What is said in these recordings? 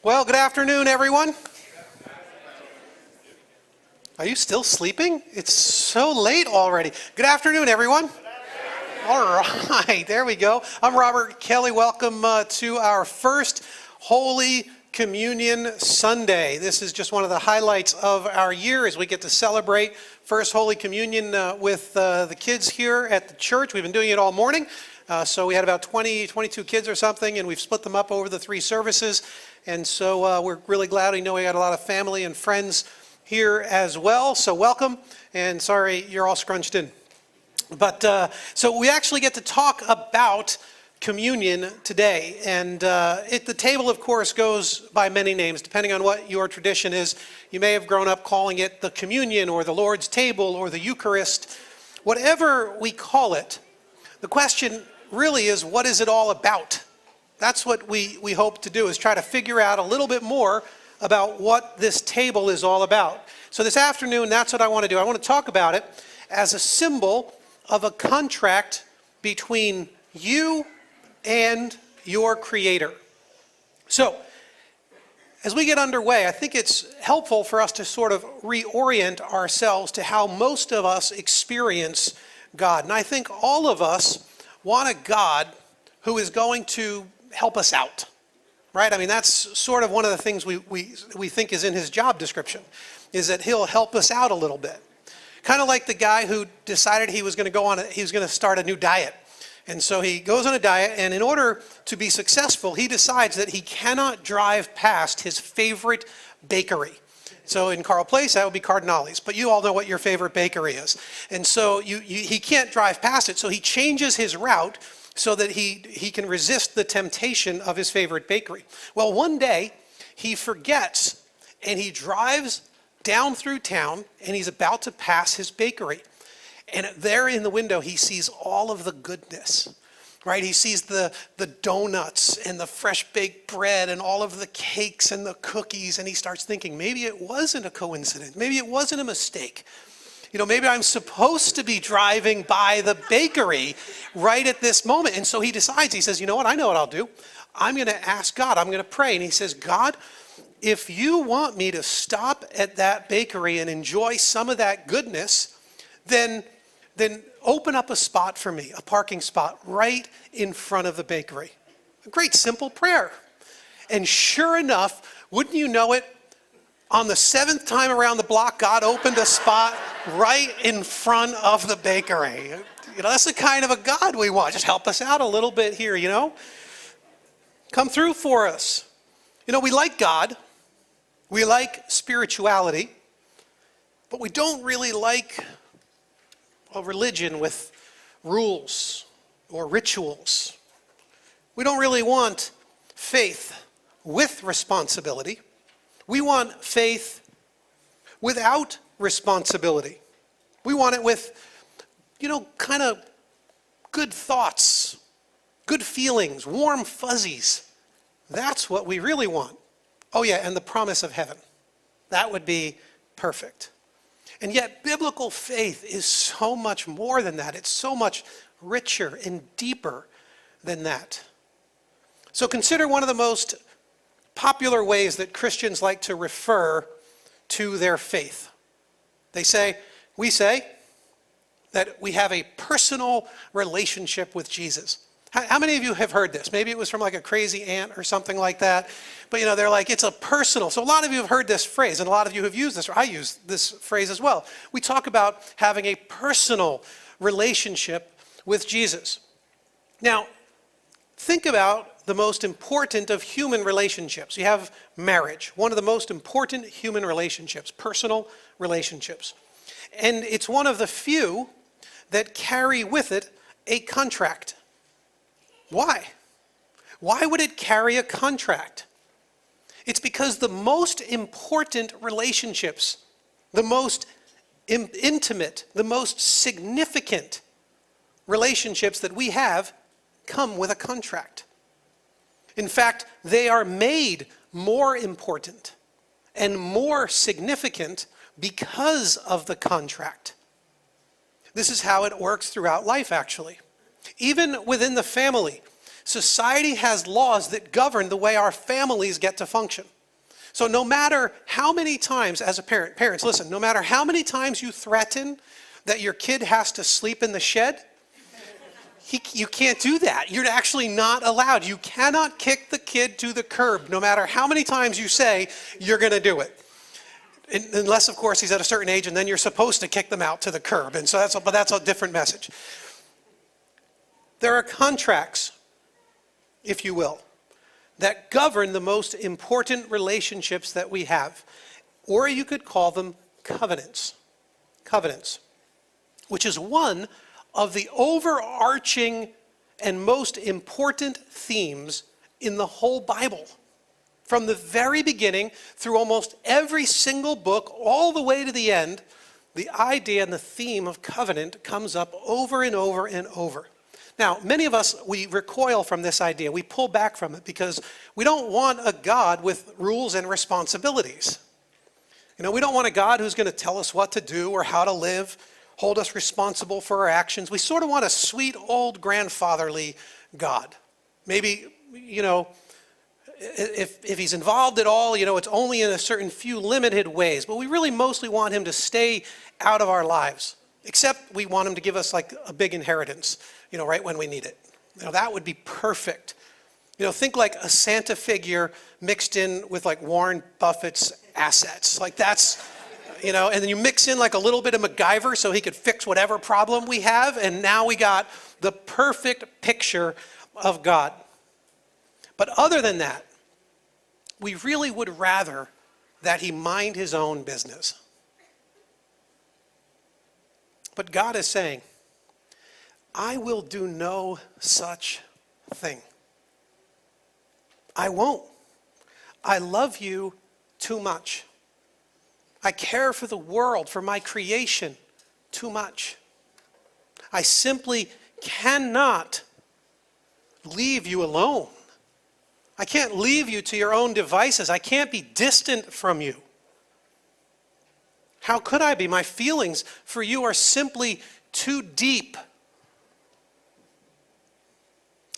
Well, good afternoon, everyone. Are you still sleeping? It's so late already. Good afternoon, everyone. All right, there we go. I'm Robert Kelly. Welcome to our first Holy Communion Sunday. This is just one of the highlights of our year as we get to celebrate First Holy Communion with the kids here at the church. We've been doing it all morning. So we had about 22 kids or something, and we've split them up over the three services. And so we're really glad. We know we got a lot of family and friends here as well. So welcome, and sorry you're all scrunched in. But so we actually get to talk about communion today. And the table, of course, goes by many names, depending on what your tradition is. You may have grown up calling it the communion or the Lord's table or the Eucharist. Whatever we call it, the question really is, what is it all about? That's what we hope to do, is try to figure out a little bit more about what this table is all about. So this afternoon, that's what I want to do. I want to talk about it as a symbol of a contract between you and your Creator. So, as we get underway, I think it's helpful for us to sort of reorient ourselves to how most of us experience God. And I think all of us want a God who is going to help us out, right? I mean, that's sort of one of the things we think is in his job description, is that he'll help us out a little bit. Kind of like the guy who decided he was going to start a new diet. And so he goes on a diet, and in order to be successful, he decides that he cannot drive past his favorite bakery. So in Carl Place, that would be Cardinale's, but you all know what your favorite bakery is. And so he can't drive past it, so he changes his route so that he can resist the temptation of his favorite bakery. Well, one day, he forgets, and he drives down through town, and he's about to pass his bakery. And there in the window, he sees all of the goodness, right? He sees the donuts and the fresh baked bread and all of the cakes and the cookies, and he starts thinking, maybe it wasn't a coincidence. Maybe it wasn't a mistake. Maybe I'm supposed to be driving by the bakery right at this moment. And so he decides, he says, you know what I'll do. I'm going to ask God, I'm going to pray. And he says, God, if you want me to stop at that bakery and enjoy some of that goodness, then open up a spot for me, a parking spot right in front of the bakery. A great simple prayer. And sure enough, wouldn't you know it, on the seventh time around the block, God opened a spot right in front of the bakery. That's the kind of a God we want. Just help us out a little bit here, Come through for us. We like God. We like spirituality. But we don't really like a religion with rules or rituals. We don't really want faith with responsibility. We want faith without responsibility. We want it with, kind of good thoughts, good feelings, warm fuzzies. That's what we really want. Oh yeah, and the promise of heaven. That would be perfect. And yet, biblical faith is so much more than that. It's so much richer and deeper than that. So consider one of the most popular ways that Christians like to refer to their faith. We say that we have a personal relationship with Jesus. How many of you have heard this? Maybe it was from like a crazy aunt or something like that. But they're like, it's a personal. So a lot of you have heard this phrase, and a lot of you have used this, or I use this phrase as well. We talk about having a personal relationship with Jesus. Now, think about the most important of human relationships. You have marriage, one of the most important human relationships, personal relationships. And it's one of the few that carry with it a contract. Why? Why would it carry a contract? It's because the most important relationships, the most intimate, the most significant relationships that we have come with a contract. In fact, they are made more important and more significant because of the contract. This is how it works throughout life, actually. Even within the family, Society has laws that govern the way our families get to function. So no matter how many times, as a parent, parents, listen, no matter how many times you threaten that your kid has to sleep in the shed, you can't do that. You're actually not allowed. You cannot kick the kid to the curb, no matter how many times you say you're going to do it. Unless, of course, he's at a certain age, and then you're supposed to kick them out to the curb. And so that's a different message. There are contracts, if you will, that govern the most important relationships that we have. Or you could call them covenants. Covenants, which is one of the overarching and most important themes in the whole Bible. From the very beginning through almost every single book, all the way to the end, the idea and the theme of covenant comes up over and over and over. Now, many of us, we recoil from this idea. We pull back from it because we don't want a God with rules and responsibilities. You know, we don't want a God who's going to tell us what to do or how to live, hold us responsible for our actions. We sort of want a sweet old grandfatherly God. Maybe, you know, if he's involved at all, you know, it's only in a certain few limited ways. But we really mostly want him to stay out of our lives. Except we want him to give us like a big inheritance, you know, right when we need it. You know, that would be perfect. You know, think like a Santa figure mixed in with like Warren Buffett's assets. Like that's, you know, and then you mix in like a little bit of MacGyver so he could fix whatever problem we have. And now we got the perfect picture of God. But other than that, we really would rather that he mind his own business. But God is saying, I will do no such thing. I won't. I love you too much. I care for the world, for my creation, too much. I simply cannot leave you alone. I can't leave you to your own devices. I can't be distant from you. How could I be? My feelings for you are simply too deep.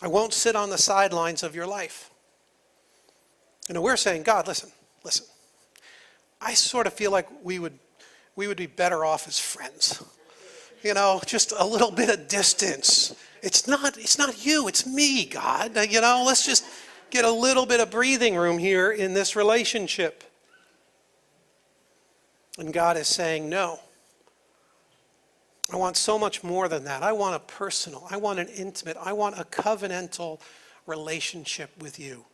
I won't sit on the sidelines of your life. You know, we're saying, God, listen. I sort of feel like we would be better off as friends. You know, just a little bit of distance. It's not you, it's me, God. You know, let's just get a little bit of breathing room here in this relationship. And God is saying, no. I want so much more than that. I want a personal, I want an intimate, I want a covenantal relationship with you.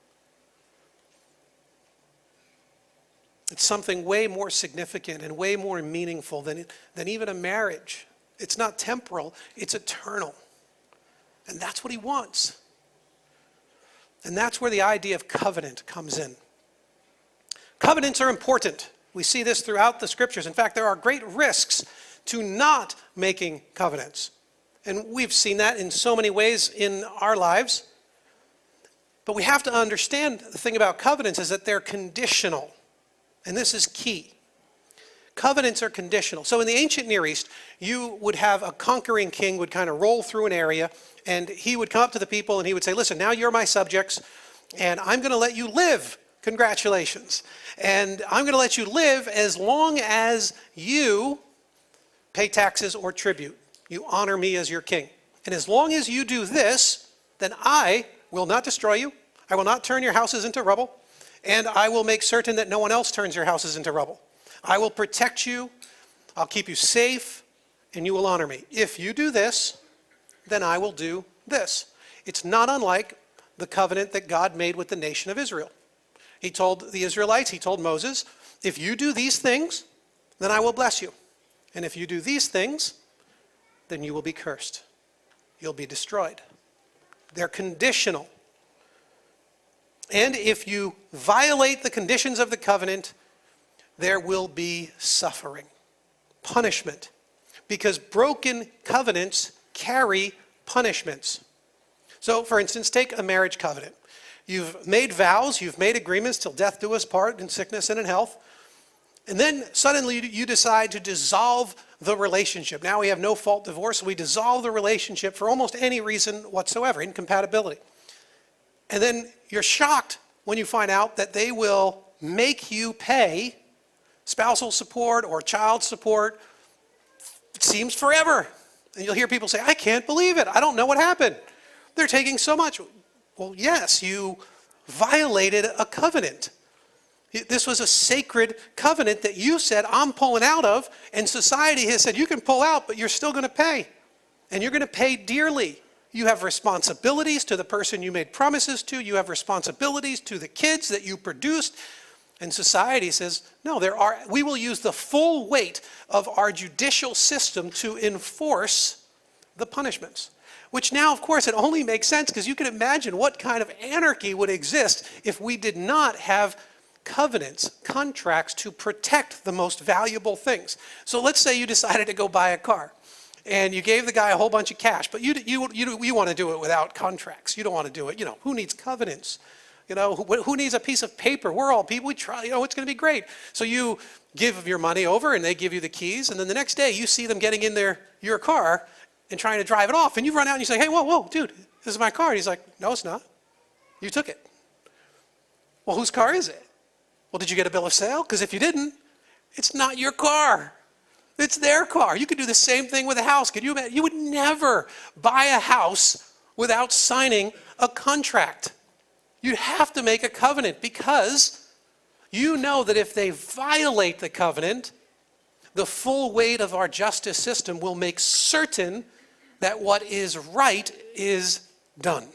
It's something way more significant and way more meaningful than even a marriage. It's not temporal, it's eternal. And that's what he wants. And that's where the idea of covenant comes in. Covenants are important. We see this throughout the scriptures. In fact, there are great risks to not making covenants. And we've seen that in so many ways in our lives. But we have to understand the thing about covenants is that they're conditional. And this is key. Covenants are conditional. So in the ancient Near East, you would have a conquering king would kind of roll through an area, and he would come up to the people and he would say, listen, now you're my subjects, and I'm going to let you live. Congratulations. And I'm going to let you live as long as you pay taxes or tribute. You honor me as your king. And as long as you do this, then I will not destroy you. I will not turn your houses into rubble. And I will make certain that no one else turns your houses into rubble. I will protect you. I'll keep you safe. And you will honor me. If you do this, then I will do this. It's not unlike the covenant that God made with the nation of Israel. He told the Israelites, he told Moses, if you do these things, then I will bless you. And if you do these things, then you will be cursed. You'll be destroyed. They're conditional. And if you violate the conditions of the covenant, there will be suffering, punishment. Because broken covenants carry punishments. So, for instance, take a marriage covenant. You've made vows, you've made agreements till death do us part in sickness and in health. And then suddenly you decide to dissolve the relationship. Now we have no fault divorce, so we dissolve the relationship for almost any reason whatsoever, incompatibility. And then you're shocked when you find out that they will make you pay spousal support or child support. It seems forever. And you'll hear people say, I can't believe it. I don't know what happened. They're taking so much. Well, yes, you violated a covenant. This was a sacred covenant that you said, I'm pulling out of, and society has said, you can pull out, but you're still going to pay. And you're going to pay dearly. You have responsibilities to the person you made promises to. You have responsibilities to the kids that you produced. And society says, no, we will use the full weight of our judicial system to enforce the punishments. Which now, of course, it only makes sense because you can imagine what kind of anarchy would exist if we did not have covenants, contracts to protect the most valuable things. So let's say you decided to go buy a car and you gave the guy a whole bunch of cash, but you want to do it without contracts. You don't want to do it. Who needs covenants? Who needs a piece of paper? We're all people. We try, it's going to be great. So you give your money over and they give you the keys, and then the next day you see them getting in your car and trying to drive it off, and you run out and you say, hey, whoa, dude, this is my car. And he's like, no, it's not. You took it. Well, whose car is it? Well, did you get a bill of sale? Because if you didn't, it's not your car. It's their car. You could do the same thing with a house. Could you imagine? You would never buy a house without signing a contract. You'd have to make a covenant because you know that if they violate the covenant, the full weight of our justice system will make certain that what is right is done.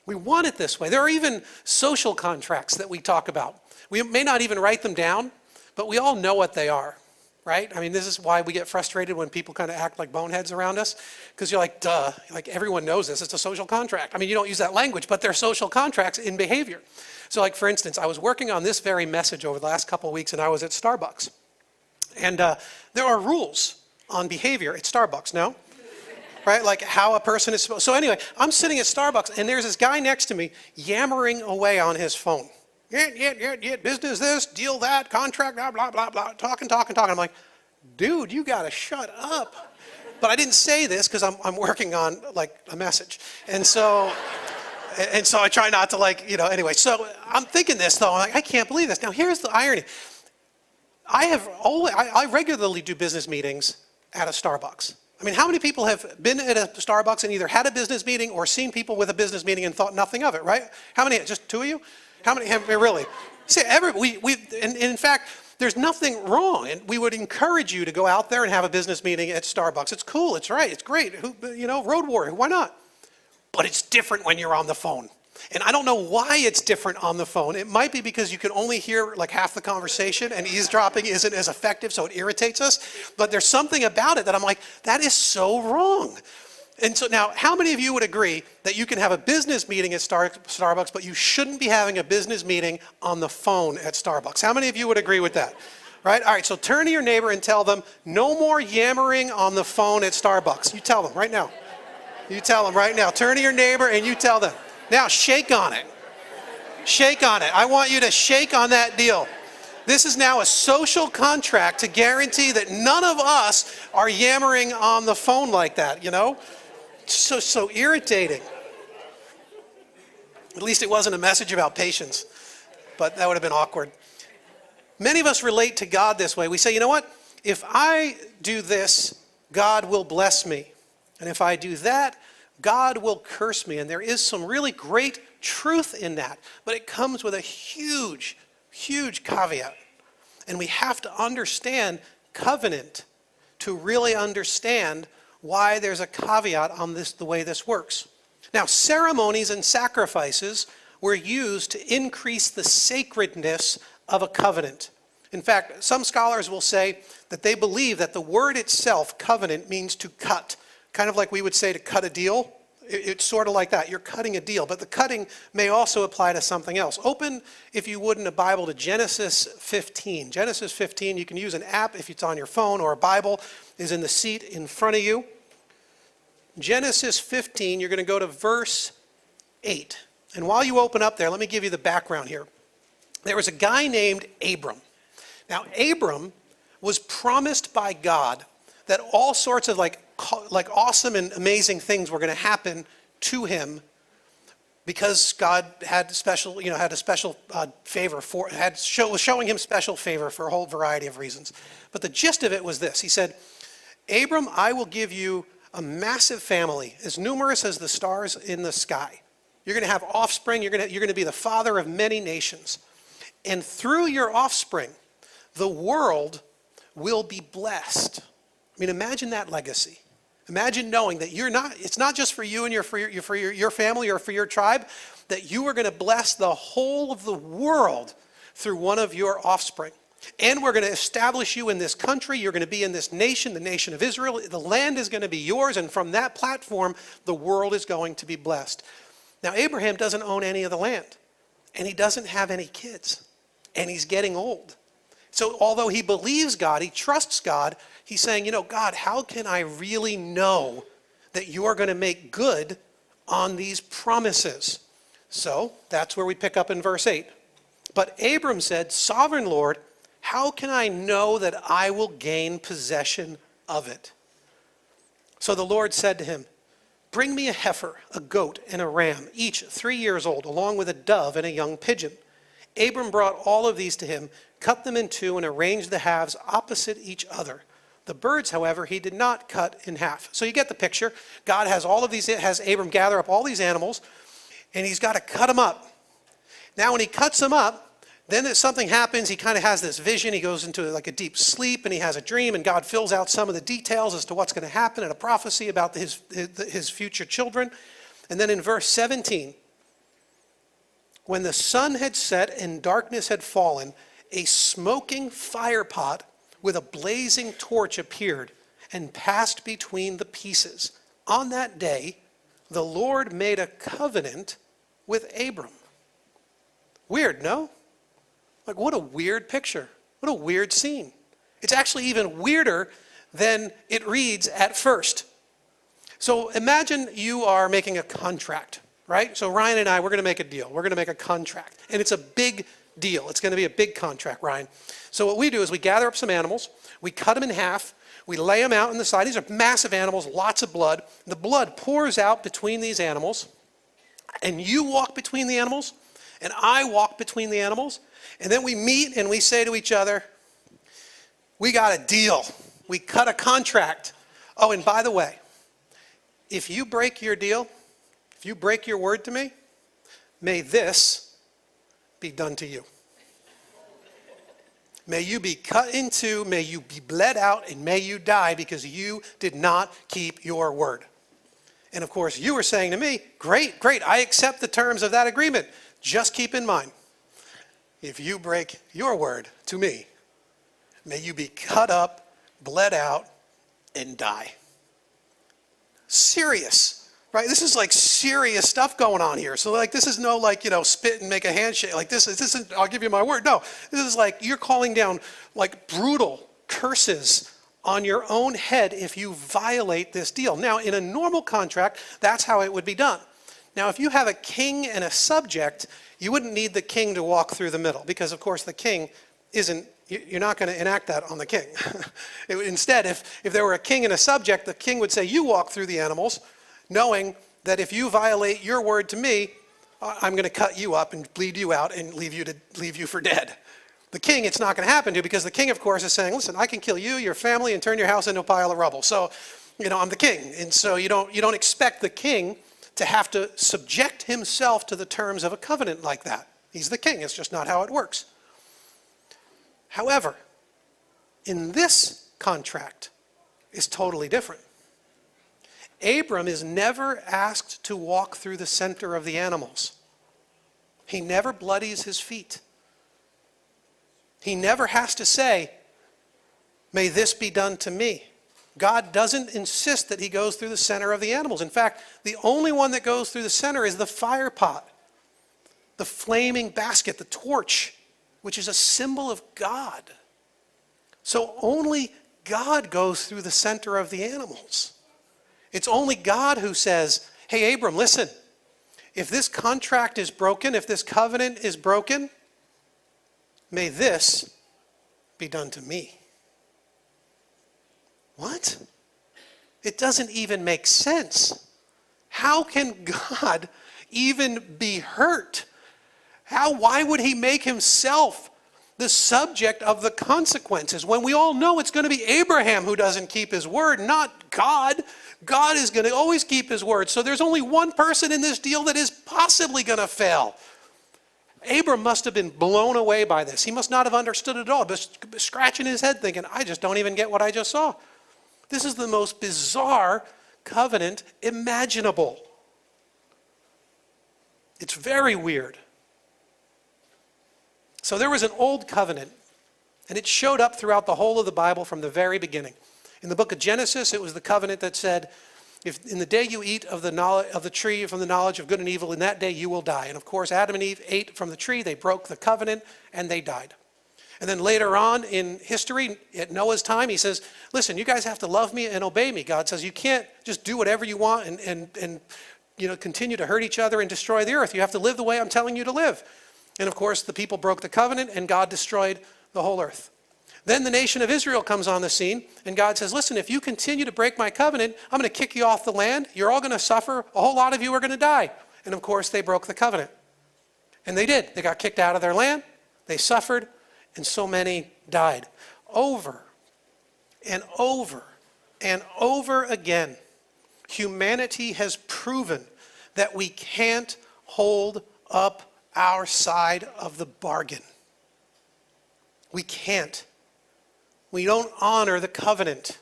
We want it this way. There are even social contracts that we talk about. We may not even write them down, but we all know what they are, right? I mean, this is why we get frustrated when people kind of act like boneheads around us, because you're like, duh, like everyone knows this. It's a social contract. I mean, you don't use that language, but they're social contracts in behavior. So like, for instance, I was working on this very message over the last couple of weeks, and I was at Starbucks. And there are rules on behavior at Starbucks, no? Right? Like how a person is supposed. So anyway, I'm sitting at Starbucks, and there's this guy next to me yammering away on his phone. Yeah, business this, deal that, contract, blah, blah, blah, blah, talking. I'm like, dude, you got to shut up. But I didn't say this because I'm working on like a message. And so I try not to anyway. So I'm thinking this though, I'm like, I can't believe this. Now here's the irony. I regularly do business meetings at a Starbucks. I mean, how many people have been at a Starbucks and either had a business meeting or seen people with a business meeting and thought nothing of it, right? How many? Just two of you? How many have really? See, and in fact, there's nothing wrong, and we would encourage you to go out there and have a business meeting at Starbucks. It's cool, it's right, it's great. Road warrior, why not? But it's different when you're on the phone. And I don't know why it's different on the phone. It might be because you can only hear like half the conversation and eavesdropping isn't as effective, so it irritates us. But there's something about it that I'm like, that is so wrong. And so now, how many of you would agree that you can have a business meeting at Starbucks, but you shouldn't be having a business meeting on the phone at Starbucks? How many of you would agree with that? Right? All right, so turn to your neighbor and tell them, no more yammering on the phone at Starbucks. You tell them right now. You tell them right now. Turn to your neighbor and you tell them. Now, shake on it. Shake on it. I want you to shake on that deal. This is now a social contract to guarantee that none of us are yammering on the phone like that, So irritating. At least it wasn't a message about patience, but that would have been awkward. Many of us relate to God this way. We say, you know what? If I do this, God will bless me. And if I do that, God will curse me. And there is some really great truth in that. But it comes with a huge, huge caveat. And we have to understand covenant to really understand why there's a caveat on this, the way this works. Now, ceremonies and sacrifices were used to increase the sacredness of a covenant. In fact, some scholars will say that they believe that the word itself, covenant, means to cut. Kind of like we would say to cut a deal. It's sort of like that. You're cutting a deal. But the cutting may also apply to something else. Open, if you would, in a Bible to Genesis 15. Genesis 15, you can use an app if it's on your phone, or a Bible is in the seat in front of you. Genesis 15, you're going to go to verse 8. And while you open up there, let me give you the background here. There was a guy named Abram. Now, Abram was promised by God that all sorts of like awesome and amazing things were going to happen to him because God had had a special favor was showing him special favor for a whole variety of reasons. But the gist of it was this. He said, Abram, I will give you a massive family, as numerous as the stars in the sky. You're going to have offspring. You're going to be the father of many nations. And through your offspring, the world will be blessed. I mean, imagine that legacy. Imagine knowing that it's not just for you and your family or for your tribe, that you are going to bless the whole of the world through one of your offspring. And we're going to establish you in this country. You're going to be in this nation, the nation of Israel. The land is going to be yours, and from that platform, the world is going to be blessed. Now, Abraham doesn't own any of the land, and he doesn't have any kids, and he's getting old. So although he believes God, he trusts God, he's saying, God, how can I really know that you are going to make good on these promises? So that's where we pick up in verse 8. But Abram said, Sovereign Lord, how can I know that I will gain possession of it? So the Lord said to him, Bring me a heifer, a goat, and a ram, each 3 years old, along with a dove and a young pigeon. Abram brought all of these to him, cut them in two, and arranged the halves opposite each other. The birds, however, he did not cut in half. So you get the picture. God has Abram gather up all these animals, and he's got to cut them up. Now when he cuts them up, then something happens. He kind of has this vision. He goes into like a deep sleep, and he has a dream, and God fills out some of the details as to what's going to happen and a prophecy about his future children. And then in verse 17, when the sun had set and darkness had fallen, a smoking firepot with a blazing torch appeared and passed between the pieces. On that day, the Lord made a covenant with Abram. Weird, no? Like, what a weird picture. What a weird scene. It's actually even weirder than it reads at first. So imagine you are making a contract, right? So Ryan and I, we're going to make a deal. We're going to make a contract. And it's a big deal. It's going to be a big contract, Ryan. So what we do is we gather up some animals. We cut them in half. We lay them out on the side. These are massive animals, lots of blood. The blood pours out between these animals. And you walk between the animals. And I walk between the animals. And then we meet and we say to each other, we got a deal. We cut a contract. Oh, and by the way, if you break your deal, if you break your word to me, may this be done to you. May you be cut in two, may you be bled out, and may you die because you did not keep your word. And of course, you were saying to me, great, I accept the terms of that agreement. Just keep in mind, if you break your word to me, may you be cut up, bled out, and die. Serious, right? This is like serious stuff going on here. So like, this is no like, spit and make a handshake. Like this isn't, I'll give you my word. No, this is like, you're calling down like brutal curses on your own head if you violate this deal. Now, in a normal contract, that's how it would be done. Now, if you have a king and a subject, you wouldn't need the king to walk through the middle because, of course, the king you're not going to enact that on the king. Instead, if there were a king and a subject, the king would say, you walk through the animals, knowing that if you violate your word to me, I'm going to cut you up and bleed you out and leave you for dead. The king, it's not going to happen to because the king, of course, is saying, listen, I can kill you, your family, and turn your house into a pile of rubble. So, I'm the king. And so you don't expect the king to have to subject himself to the terms of a covenant like that. He's the king. It's just not how it works. However, in this contract is totally different. Abram is never asked to walk through the center of the animals. He never bloodies his feet. He never has to say, may this be done to me. God doesn't insist that he goes through the center of the animals. In fact, the only one that goes through the center is the fire pot, the flaming basket, the torch, which is a symbol of God. So only God goes through the center of the animals. It's only God who says, hey, Abram, listen, if this contract is broken, if this covenant is broken, may this be done to me. What? It doesn't even make sense. How can God even be hurt? Why would he make himself the subject of the consequences when we all know it's going to be Abraham who doesn't keep his word, not God? God is going to always keep his word. So there's only one person in this deal that is possibly going to fail. Abram must have been blown away by this. He must not have understood it at all, but scratching his head thinking, I just don't even get what I just saw. This is the most bizarre covenant imaginable. It's very weird. So there was an old covenant, and it showed up throughout the whole of the Bible from the very beginning. In the book of Genesis, it was the covenant that said, if in the day you eat of the tree from the knowledge of good and evil, in that day you will die. And of course, Adam and Eve ate from the tree, they broke the covenant, and they died. And then later on in history, at Noah's time, he says, listen, you guys have to love me and obey me. God says, you can't just do whatever you want and continue to hurt each other and destroy the earth. You have to live the way I'm telling you to live. And of course, the people broke the covenant, and God destroyed the whole earth. Then the nation of Israel comes on the scene, and God says, listen, if you continue to break my covenant, I'm going to kick you off the land. You're all going to suffer. A whole lot of you are going to die. And of course, they broke the covenant. And they did. They got kicked out of their land. They suffered, and so many died. Over and over and over again, humanity has proven that we can't hold up our side of the bargain. We can't. We don't honor the covenant.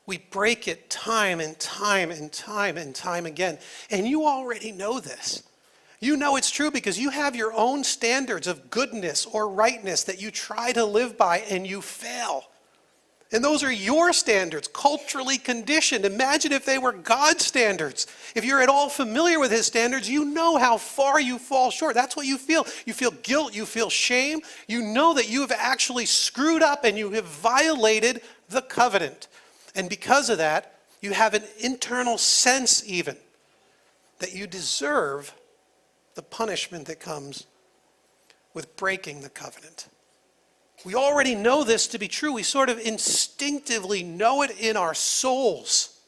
We break it time and time and time and time again. And you already know this. You know it's true because you have your own standards of goodness or rightness that you try to live by and you fail. And those are your standards, culturally conditioned. Imagine if they were God's standards. If you're at all familiar with his standards, you know how far you fall short. That's what you feel. You feel guilt, you feel shame. You know that you have actually screwed up and you have violated the covenant. And because of that, you have an internal sense even that you deserve the punishment that comes with breaking the covenant. We already know this to be true. We sort of instinctively know it in our souls.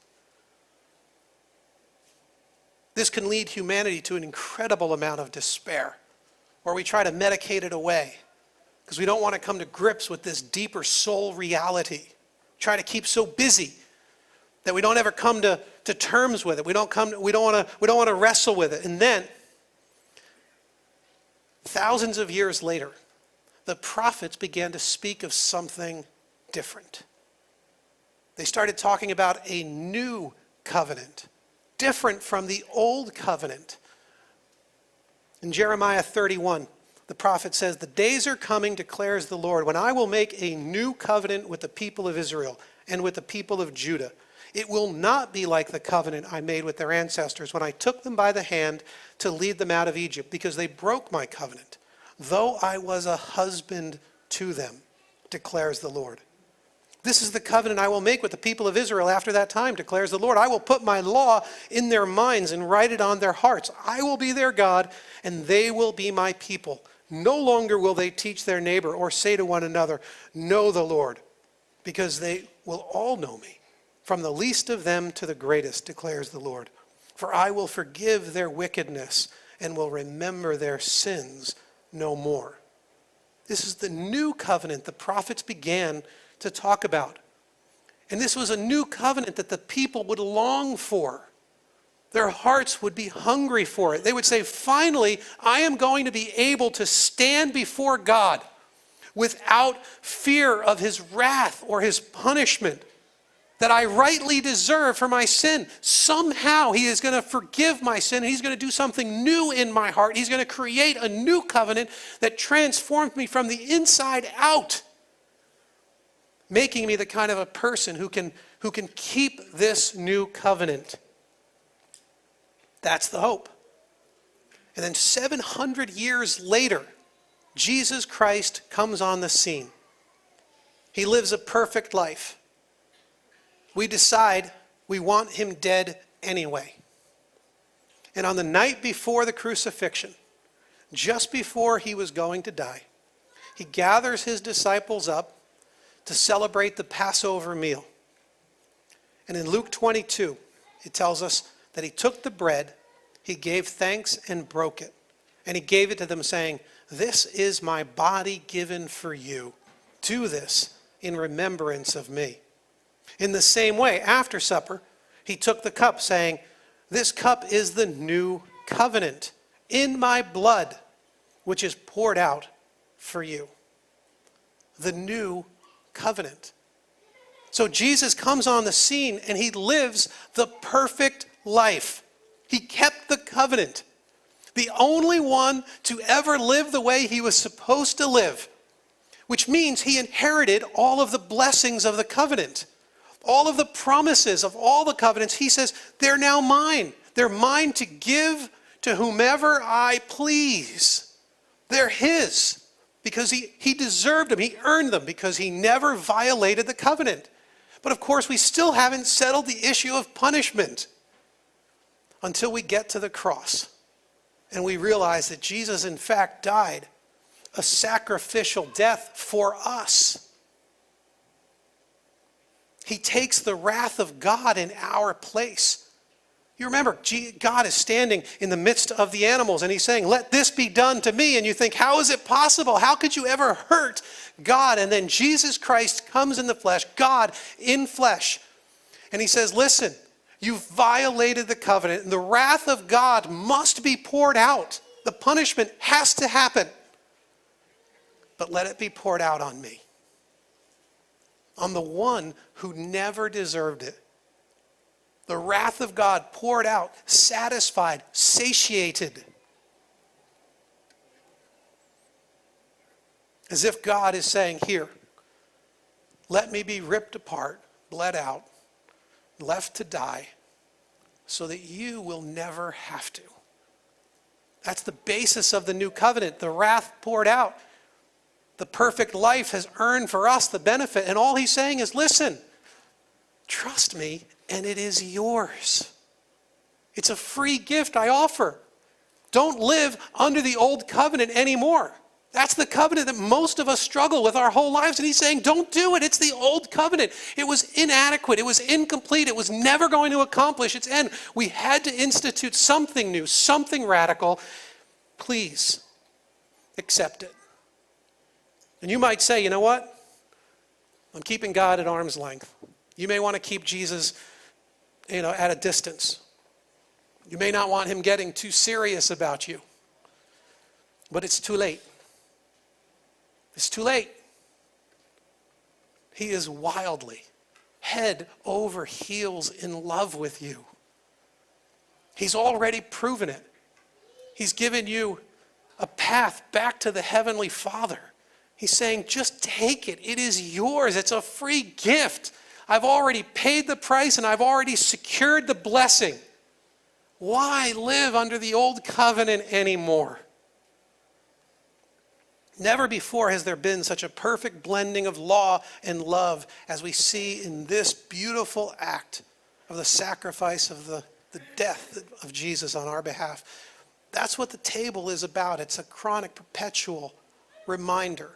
This can lead humanity to an incredible amount of despair, where we try to medicate it away because we don't want to come to grips with this deeper soul reality. Try to keep so busy that we don't ever come to terms with it. We don't want to wrestle with it. And then, thousands of years later, the prophets began to speak of something different. They started talking about a new covenant, different from the old covenant. In Jeremiah 31, the prophet says, "The days are coming, declares the Lord, when I will make a new covenant with the people of Israel and with the people of Judah. It will not be like the covenant I made with their ancestors when I took them by the hand to lead them out of Egypt, because they broke my covenant, though I was a husband to them, declares the Lord. This is the covenant I will make with the people of Israel after that time, declares the Lord. I will put my law in their minds and write it on their hearts. I will be their God, and they will be my people. No longer will they teach their neighbor or say to one another, 'Know the Lord,' because they will all know me, from the least of them to the greatest, declares the Lord. For I will forgive their wickedness and will remember their sins no more." This is the new covenant the prophets began to talk about. And this was a new covenant that the people would long for. Their hearts would be hungry for it. They would say, finally, I am going to be able to stand before God without fear of his wrath or his punishment that I rightly deserve for my sin. Somehow he is going to forgive my sin, and he's going to do something new in my heart. He's going to create a new covenant that transforms me from the inside out, making me the kind of a person who can keep this new covenant. That's the hope. And then 700 years later, Jesus Christ comes on the scene. He lives a perfect life. We decide we want him dead anyway. And on the night before the crucifixion, just before he was going to die, he gathers his disciples up to celebrate the Passover meal. And in Luke 22, it tells us that he took the bread, he gave thanks and broke it. And he gave it to them, saying, "This is my body given for you. Do this in remembrance of me." In the same way, after supper, he took the cup, saying, "This cup is the new covenant in my blood, which is poured out for you." The new covenant. So Jesus comes on the scene and he lives the perfect life. He kept the covenant. The only one to ever live the way he was supposed to live, which means he inherited all of the blessings of the covenant. All of the promises of all the covenants, he says, they're now mine. They're mine to give to whomever I please. They're his because he deserved them. He earned them because he never violated the covenant. But of course, we still haven't settled the issue of punishment until we get to the cross and we realize that Jesus, in fact, died a sacrificial death for us. He takes the wrath of God in our place. You remember, God is standing in the midst of the animals and he's saying, "Let this be done to me." And you think, how is it possible? How could you ever hurt God? And then Jesus Christ comes in the flesh, God in flesh. And he says, listen, you've violated the covenant and the wrath of God must be poured out. The punishment has to happen. But let it be poured out on me. On the one who never deserved it. The wrath of God poured out, satisfied, satiated. As if God is saying, here, let me be ripped apart, bled out, left to die, so that you will never have to. That's the basis of the new covenant. The wrath poured out. The perfect life has earned for us the benefit. And all he's saying is, listen, trust me, and it is yours. It's a free gift I offer. Don't live under the old covenant anymore. That's the covenant that most of us struggle with our whole lives. And he's saying, don't do it. It's the old covenant. It was inadequate. It was incomplete. It was never going to accomplish its end. We had to institute something new, something radical. Please accept it. And you might say, you know what? I'm keeping God at arm's length. You may want to keep Jesus, at a distance. You may not want him getting too serious about you. But it's too late. It's too late. He is wildly, head over heels in love with you. He's already proven it. He's given you a path back to the Heavenly Father. He's saying, just take it. It is yours. It's a free gift. I've already paid the price and I've already secured the blessing. Why live under the old covenant anymore? Never before has there been such a perfect blending of law and love as we see in this beautiful act of the sacrifice of the death of Jesus on our behalf. That's what the table is about. It's a chronic, perpetual reminder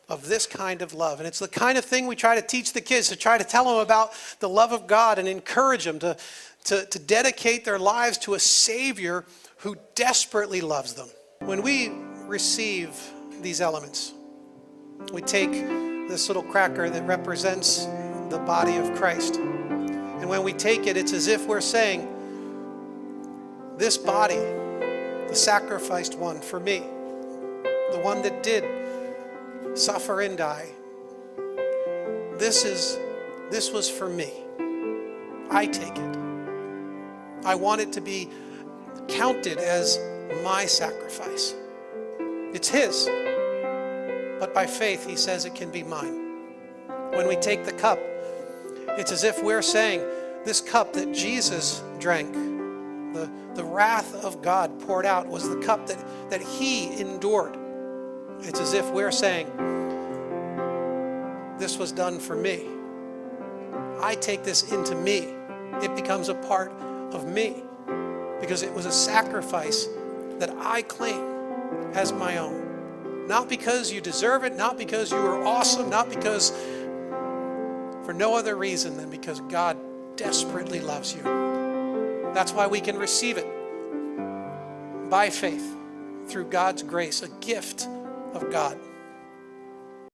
of this kind of love. And it's the kind of thing we try to teach the kids, to try to tell them about the love of God and encourage them to dedicate their lives to a Savior who desperately loves them. When we receive these elements, we take this little cracker that represents the body of Christ. And when we take it, it's as if we're saying, this body, the sacrificed one for me, the one that did suffer and die, this was for me. I take it. I want it to be counted as my sacrifice. It's his, but by faith he says it can be mine. When we take the cup, it's as if we're saying, this cup that Jesus drank, the wrath of God poured out, was the cup that he endured. It's as if we're saying, this was done for me. I take this into me. It becomes a part of me because it was a sacrifice that I claim as my own. Not because you deserve it, not because you are awesome, not because for no other reason than because God desperately loves you. That's why we can receive it. by faith through God's grace, a gift of God.